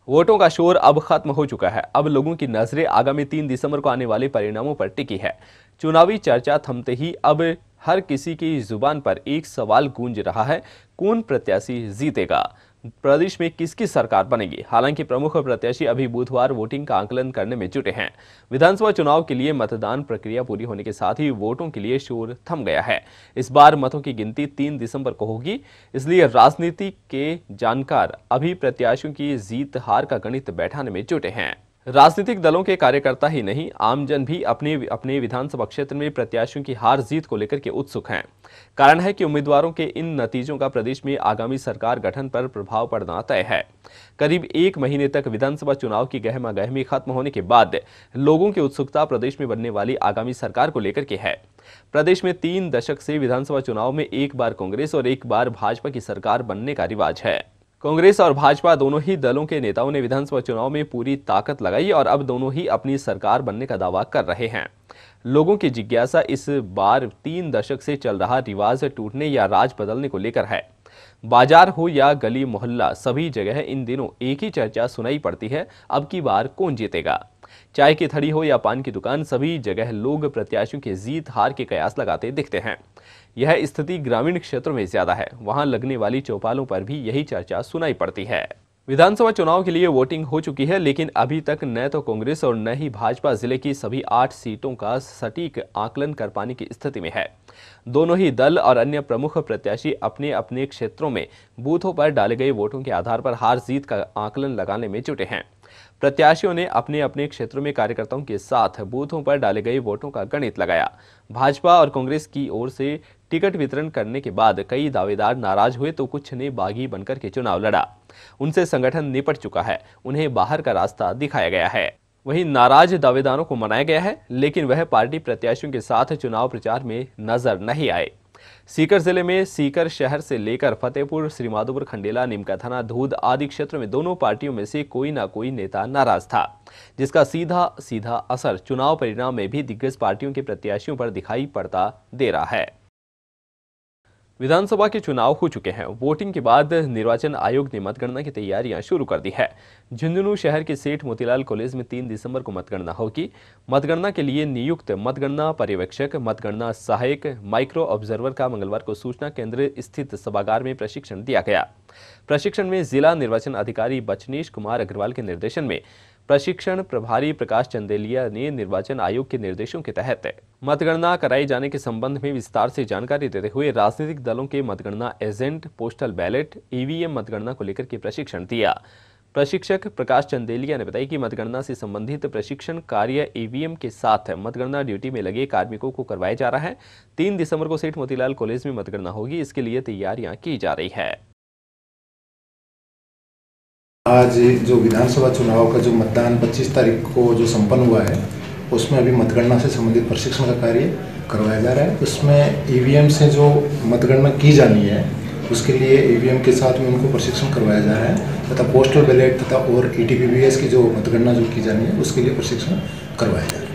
वोटों का शोर अब खत्म हो चुका है। अब लोगों की नजरें आगामी 3 दिसंबर को आने वाले परिणामों पर टिकी है। चुनावी चर्चा थमते ही अब हर किसी की जुबान पर एक सवाल गूंज रहा है, कौन प्रत्याशी जीतेगा, प्रदेश में किसकी सरकार बनेगी। हालांकि प्रमुख प्रत्याशी अभी बुधवार वोटिंग का आकलन करने में जुटे हैं। विधानसभा चुनाव के लिए मतदान प्रक्रिया पूरी होने के साथ ही वोटों के लिए शोर थम गया है। इस बार मतों की गिनती 3 दिसंबर को होगी, इसलिए राजनीति के जानकार अभी प्रत्याशियों की जीत हार का गणित बैठाने में जुटे हैं। राजनीतिक दलों के कार्यकर्ता ही नहीं, आमजन भी अपने अपने विधानसभा क्षेत्र में प्रत्याशियों की हार जीत को लेकर के उत्सुक हैं। कारण है कि उम्मीदवारों के इन नतीजों का प्रदेश में आगामी सरकार गठन पर प्रभाव पड़ना तय है। करीब 1 महीने तक विधानसभा चुनाव की गहमागहमी खत्म होने के बाद लोगों की उत्सुकता प्रदेश में बनने वाली आगामी सरकार को लेकर के है। प्रदेश में 3 दशक से विधानसभा चुनाव में एक बार कांग्रेस और एक बार भाजपा की सरकार बनने का रिवाज है। कांग्रेस और भाजपा दोनों ही दलों के नेताओं ने विधानसभा चुनाव में पूरी ताकत लगाई और अब दोनों ही अपनी सरकार बनने का दावा कर रहे हैं। लोगों की जिज्ञासा इस बार 3 दशक से चल रहा रिवाज टूटने या राज बदलने को लेकर है। बाजार हो या गली मोहल्ला, सभी जगह इन दिनों एक ही चर्चा सुनाई पड़ती है, अब की बार कौन जीतेगा। चाय की थड़ी हो या पान की दुकान, सभी जगह लोग प्रत्याशियों के जीत हार के कयास लगाते दिखते हैं। यह स्थिति ग्रामीण क्षेत्रों में ज्यादा है, वहां लगने वाली चौपालों पर भी यही चर्चा सुनाई पड़ती है। विधानसभा चुनाव के लिए वोटिंग हो चुकी है, लेकिन अभी तक न तो कांग्रेस और न ही भाजपा जिले की सभी 8 सीटों का सटीक आकलन कर पाने की स्थिति में है। दोनों ही दल और अन्य प्रमुख प्रत्याशी अपने अपने क्षेत्रों में बूथों पर डाले गए वोटों के आधार पर हार जीत का आकलन लगाने में जुटे हैं। प्रत्याशियों ने अपने अपने क्षेत्रों में कार्यकर्ताओं के साथ बूथों पर डाले गए वोटों का गणित लगाया। भाजपा और कांग्रेस की ओर से टिकट वितरण करने के बाद कई दावेदार नाराज हुए तो कुछ ने बागी बनकर के चुनाव लड़ा। उनसे संगठन निपट चुका है, उन्हें बाहर का रास्ता दिखाया गया है। वहीं नाराज दावेदारों को मनाया गया है, लेकिन वह पार्टी प्रत्याशियों के साथ चुनाव प्रचार में नजर नहीं आए। सीकर जिले में सीकर शहर से लेकर फतेहपुर, श्रीमाधोपुर, खंडेला, नीमका थाना, धूद आदि क्षेत्रों में दोनों पार्टियों में से कोई ना कोई नेता नाराज था, जिसका सीधा सीधा असर चुनाव परिणाम में भी दिग्गज पार्टियों के प्रत्याशियों पर दिखाई पड़ता दे रहा है। विधानसभा के चुनाव हो चुके हैं। वोटिंग के बाद निर्वाचन आयोग ने मतगणना की तैयारियां शुरू कर दी है। झुंझुनू शहर के सेठ मोतीलाल कॉलेज में 3 दिसंबर को मतगणना होगी। मतगणना के लिए नियुक्त मतगणना पर्यवेक्षक, मतगणना सहायक, माइक्रो ऑब्जर्वर का मंगलवार को सूचना केंद्र स्थित सभागार में प्रशिक्षण दिया गया। प्रशिक्षण में जिला निर्वाचन अधिकारी बचनीश कुमार अग्रवाल के निर्देशन में प्रशिक्षण प्रभारी प्रकाश चंदेलिया ने निर्वाचन आयोग के निर्देशों के तहत मतगणना कराए जाने के संबंध में विस्तार से जानकारी देते हुए राजनीतिक दलों के मतगणना एजेंट, पोस्टल बैलेट, ईवीएम मतगणना को लेकर के प्रशिक्षण दिया। प्रशिक्षक प्रकाश चंदेलिया ने बताया कि मतगणना से संबंधित प्रशिक्षण कार्य ईवीएम के साथ मतगणना ड्यूटी में लगे कार्मिकों को करवाया जा रहा है। 3 दिसंबर को सेठ मोतीलाल कॉलेज में मतगणना होगी, इसके लिए तैयारियां की जा रही है। आज जो विधानसभा चुनाव का जो मतदान 25 तारीख को जो संपन्न हुआ है, उसमें अभी मतगणना से संबंधित प्रशिक्षण का कार्य करवाया जा रहा है। उसमें ईवीएम से जो मतगणना की जानी है, उसके लिए ईवीएम के साथ में उनको प्रशिक्षण करवाया जा रहा है तथा पोस्टल बैलेट तथा और ईटीपीबीएस की जो मतगणना जो की जानी है, उसके लिए प्रशिक्षण करवाया जा रहा है।